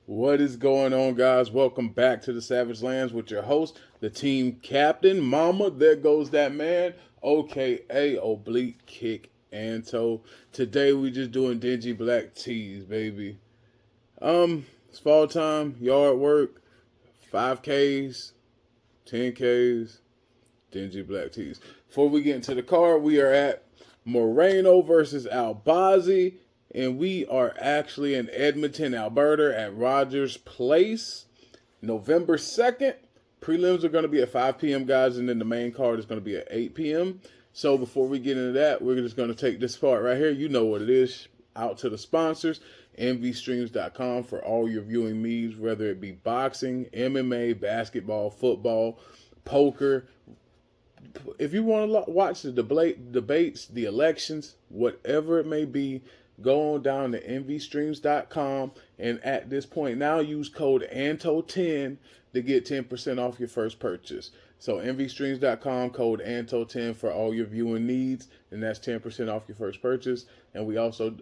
What is going on, guys? Welcome back to the Savage Lands with your host, the team captain, Mama. There goes that man, aka Oblique Kick Anto. Today we just doing dingy black tees, baby. It's fall time, yard work, 5Ks, 10Ks, dingy black tees. Before we get into the card, we are at Moreno versus Albazi. And we are actually in Edmonton, Alberta at Rogers Place, November 2nd. Prelims are going to be at 5 p.m., guys, and then the main card is going to be at 8 p.m. So before we get into that, we're just going to take this part right here. You know what it is. Out to the sponsors, mvstreams.com for all your viewing needs, whether it be boxing, MMA, basketball, football, poker. If you want to watch the debates, the elections, whatever it may be, go on down to mvstreams.com and at this point now use code ANTO10 to get 10% off your first purchase. So mvstreams.com, code ANTO10 for all your viewing needs, and that's 10% off your first purchase. And we also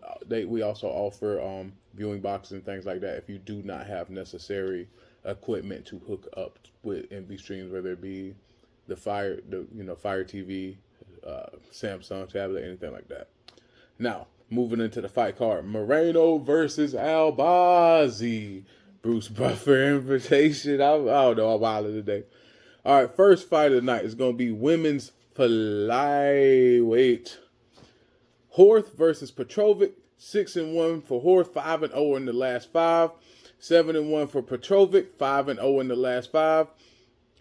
offer viewing boxes and things like that if you do not have necessary equipment to hook up with MV Streams, whether it be the Fire TV, Samsung tablet, anything like that. Now, moving into the fight card, Moreno versus Albazi. Bruce Buffer invitation. I don't know, I'm wild today. All right, first fight of the night is going to be women's flyweight. Horth versus Petrovic. 6-1 for Horth, 5-0 in the last 5. 7-1 for Petrovic, 5-0 in the last 5.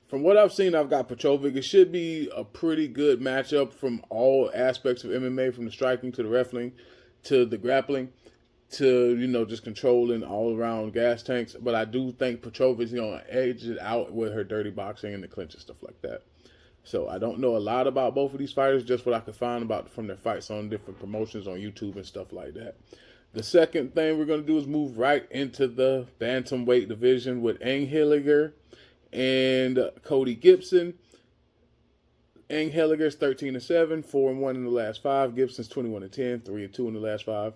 From what I've seen, I've got Petrovic. It should be a pretty good matchup from all aspects of MMA, from the striking to the wrestling to the grappling to, just controlling all around gas tanks. But I do think Petrovic's going to edge it out with her dirty boxing and the clinch and stuff like that. So I don't know a lot about both of these fighters, just what I could find about from their fights on different promotions on YouTube and stuff like that. The second thing we're going to do is move right into the bantamweight division with Hilliger and Cody Gibson. Hilliger's 13-7, 4-1 in the last 5. Gibson's 21-10, 3-2 in the last 5.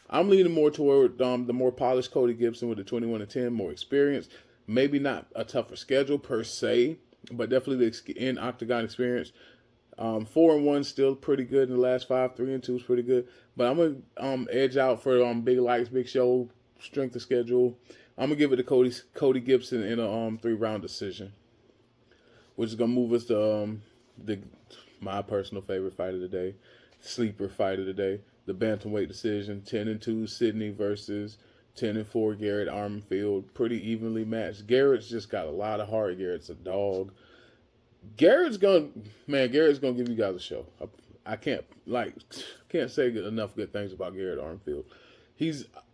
I'm leaning more toward the more polished Cody Gibson with the 21-10, more experience. Maybe not a tougher schedule per se, but definitely the in-octagon experience. 4-1 still pretty good in the last 5. 3-2 is pretty good. But I'm going to edge out for big lights, big show, strength of schedule. I'm going to give it to Cody Gibson in a 3-round decision, which is going to move us to my personal favorite fight of the day, sleeper fight of the day, the bantamweight decision. 10-2 Sydney versus 10-4 Garrett Armfield. Pretty evenly matched. Garrett's just got a lot of heart. Garrett's a dog. Garrett's gonna give you guys a show. I can't say enough good things about Garrett Armfield.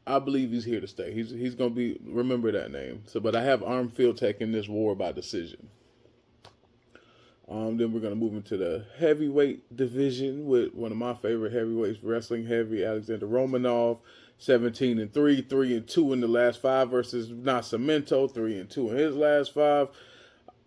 I believe he's here to stay. He's gonna be, remember that name. But I have Armfield taking this war by decision. Then we're gonna move into the heavyweight division with one of my favorite heavyweights, wrestling heavy, Alexander Romanov, 17-3, 3-2 in the last 5 versus Nascimento, 3-2 in his last 5.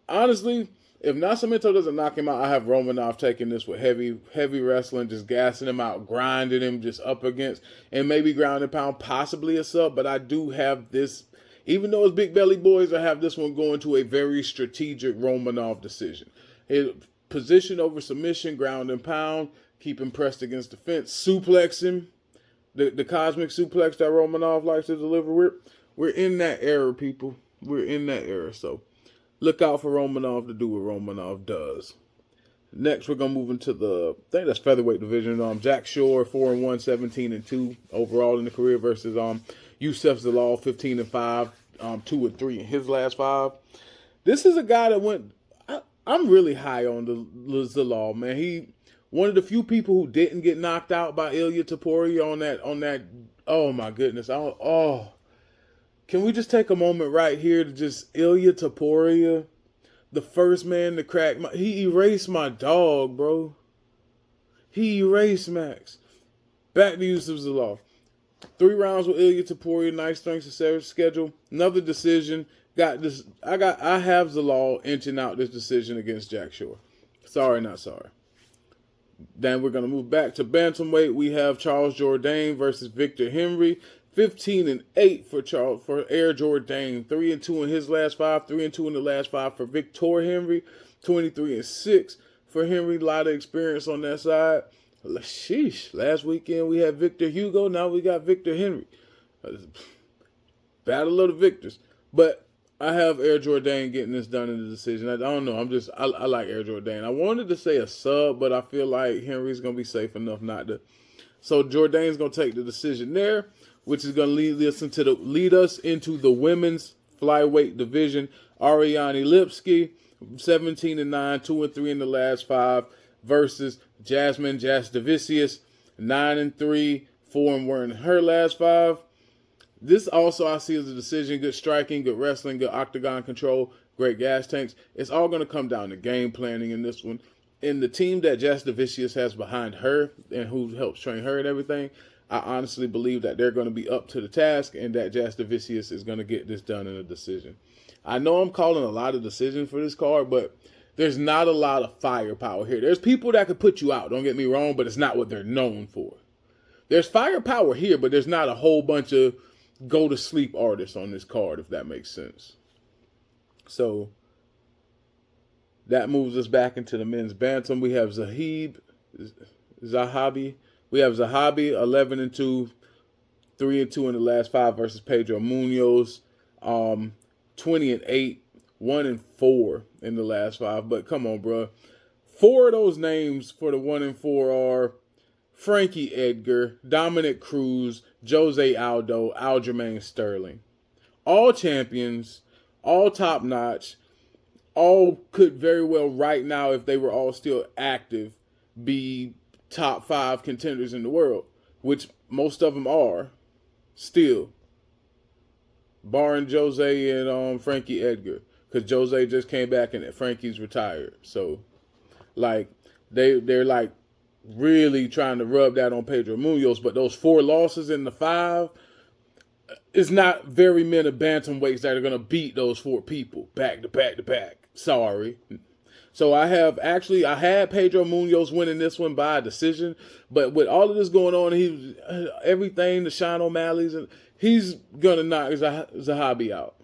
Honestly, if Nascimento doesn't knock him out, I have Romanov taking this with heavy wrestling, just gassing him out, grinding him just up against, and maybe ground and pound, possibly a sub. But I do have this, even though it's big belly boys, I have this one going to a very strategic Romanov decision. His position over submission, ground and pound, keep him pressed against the fence, suplex him, the cosmic suplex that Romanov likes to deliver. We're in that era, people. We're in that era, so look out for Romanov to do what Romanov does. Next, we're going to move into I think that's featherweight division. Jack Shore, 4-1, 17-2 overall in the career versus Youssef Zalal, 15-5, 2-3 in his last 5. This is a guy that went, I'm really high on the Zalal, man. He one of the few people who didn't get knocked out by Ilya Taporia on that. Oh my goodness. Can we just take a moment right here to just Ilya Taporia, the first man to crack he erased my dog, bro. He erased Max. Back to Yusuf Zalal. 3 rounds with Ilya Taporia, nice strength and schedule. Another decision. I have Zalal inching out this decision against Jack Shore. Sorry, not sorry. Then we're going to move back to bantamweight. We have Charles Jourdain versus Victor Henry. 15-8 for Air Jordan. 3-2 in his last 5. 3-2 in the last 5 for Victor Henry. 23-6 for Henry. A lot of experience on that side. Sheesh. Last weekend we had Victor Hugo. Now we got Victor Henry. Battle of the victors. But I have Air Jordan getting this done in the decision. I don't know. I like Air Jordan. I wanted to say a sub, but I feel like Henry's going to be safe enough not to. So Jordan's going to take the decision there, which is going to lead us into the women's flyweight division. Ariane Lipski, 17-9, 2-3 in the last 5, versus Jasmine Jasdavicius, 9-3, 4-1 in her last 5. This also I see as a decision. Good striking, good wrestling, good octagon control, great gas tanks. It's all going to come down to game planning in this one. And the team that Jasdavicius has behind her and who helps train her and everything, I honestly believe that they're going to be up to the task and that Jasdavicius is going to get this done in a decision. I know I'm calling a lot of decisions for this card, but there's not a lot of firepower here. There's people that could put you out, don't get me wrong, but it's not what they're known for. There's firepower here, but there's not a whole bunch of go-to-sleep artists on this card, if that makes sense. So that moves us back into the men's bantam. We have Zahabi. We have Zahabi, 11-2, 3-2 in the last 5 versus Pedro Munoz, 20-8, 1-4 in the last 5. But come on, bro. 4 of those names for the 1-4 are Frankie Edgar, Dominic Cruz, Jose Aldo, Aljamain Sterling. All champions, all top-notch, all could very well right now, if they were all still active, be top 5 contenders in the world, which most of them are still, barring Jose and Frankie Edgar, because Jose just came back and Frankie's retired. So, like, they're like really trying to rub that on Pedro Munoz, but those 4 losses in the 5, it's not very many bantamweights that are going to beat those 4 people back to back to back. Sorry. So I had Pedro Munoz winning this one by decision, but with all of this going on, everything, the Sean O'Malley's, and he's going to knock Zahabi out.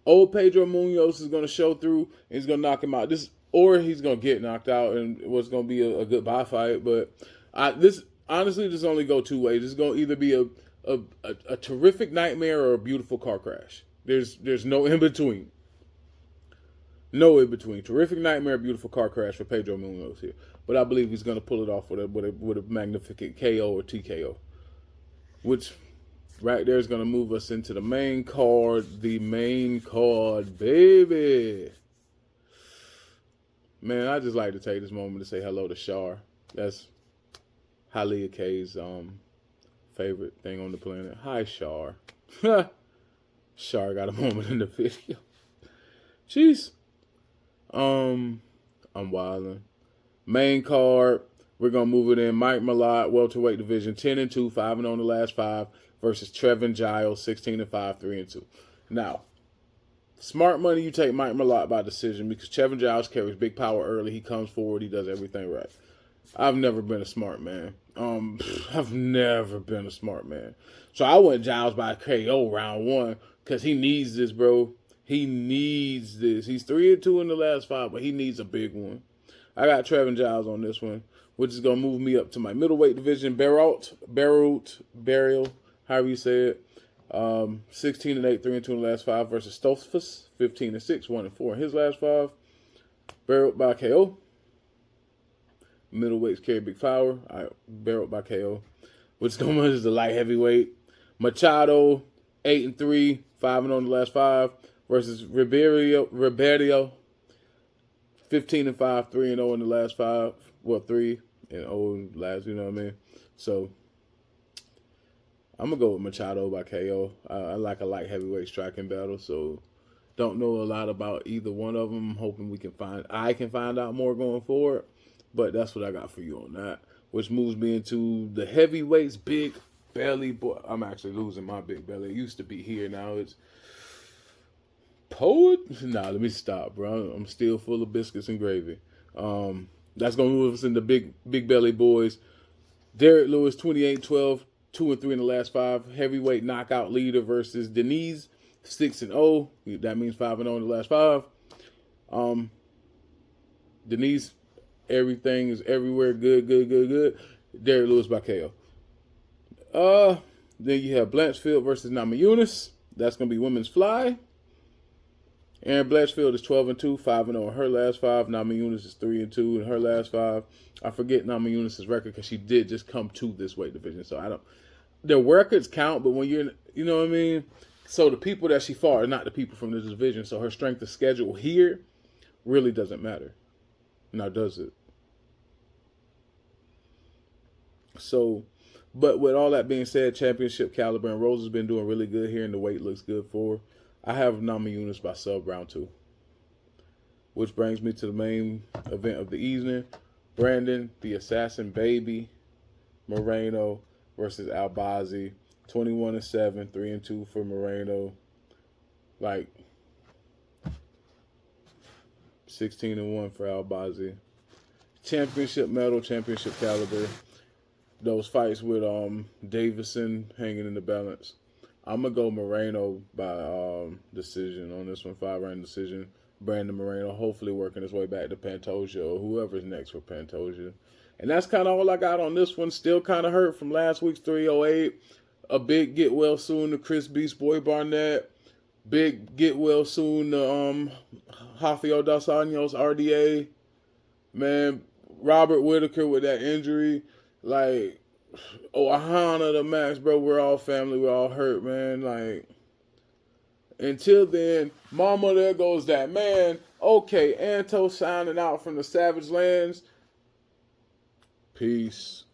Old Pedro Munoz is going to show through, and he's going to knock him out. Or he's going to get knocked out, and it was going to be a goodbye fight. But this only go 2 ways. It's going to either be a terrific nightmare or a beautiful car crash. There's no in between. No in between. Terrific nightmare, beautiful car crash for Pedro Munoz here. But I believe he's going to pull it off with a magnificent KO or TKO, which right there is going to move us into the main card. The main card, baby. Man, I just like to take this moment to say hello to Shar. That's Halia K's favorite thing on the planet. Hi, Shar. Shar got a moment in the video. Jeez. I'm wilding. Main card, we're gonna move it in. Mike Malott, welterweight division, 10-2, 5-0 in the last 5, versus Trevin Giles, 16-5, 3-2. Now, smart money, you take Mike Malott by decision because Trevin Giles carries big power early. He comes forward. He does everything right. I've never been a smart man. I've never been a smart man. So I went Giles by KO round 1 because he needs this, bro. He needs this. He's 3-2 in the last 5, but he needs a big one. I got Trevin Giles on this one, which is going to move me up to my middleweight division. Burial, however you say it. 16-8, 3-2 in the last 5 versus Stoltzfus, 15-6, 1-4 in his last 5. Barreled by KO. Middleweights carry big power. Barreled by KO. Which is the light heavyweight. Machado, 8-3, 5-0 in the last 5 versus Ribeiro, 15-5, 3-0 in the last 5. Well, 3-0 last, you know what I mean? So I'm going to go with Machado by KO. I like a light heavyweight striking battle, so don't know a lot about either one of them. I'm hoping I can find out more going forward, but that's what I got for you on that, which moves me into the heavyweights, big belly boy. I'm actually losing my big belly. It used to be here. Now it's Poet. Nah, let me stop, bro. I'm still full of biscuits and gravy. That's going to move us into big belly boys. Derek Lewis, 28-12, 2-3 in the last 5. Heavyweight knockout leader versus Denise, 6-0. That means 5-0 in the last 5. Denise, everything is everywhere. Good. Derek Lewis by KO. Then you have Blanchfield versus Namajunas. That's gonna be women's fly. Aaron Blanchfield is 12-2, 5-0 in her last 5. Namajunas is 3-2 in her last 5. I forget Namajunas' record because she did just come to this weight division. So I don't. Their records count, but when you're, you know what I mean. So the people that she fought are not the people from this division. So her strength of schedule here really doesn't matter. Now, does it? So, but with all that being said, championship caliber, and Rose has been doing really good here, and the weight looks good for her. I have Namajunas by sub round 2. Which brings me to the main event of the evening. Brandon, the Assassin Baby, Moreno versus Albazi. 21-7, 3-2 for Moreno. Like 16-1 for Albazi. Championship medal, championship caliber. Those fights with Davison hanging in the balance. I'm going to go Moreno by decision on this one, 5-round decision. Brandon Moreno hopefully working his way back to Pantoja or whoever's next for Pantoja. And that's kind of all I got on this one. Still kind of hurt from last week's 308. A big get well soon to Chris Beast Boy Barnett. Big get well soon to Rafael Dos Anjos, RDA. Man, Robert Whitaker with that injury. Like, Ahana the Max, bro. We're all family. We're all hurt, man. Like, until then, mama, there goes that man. Okay, Anto signing out from the Savage Lands. Peace.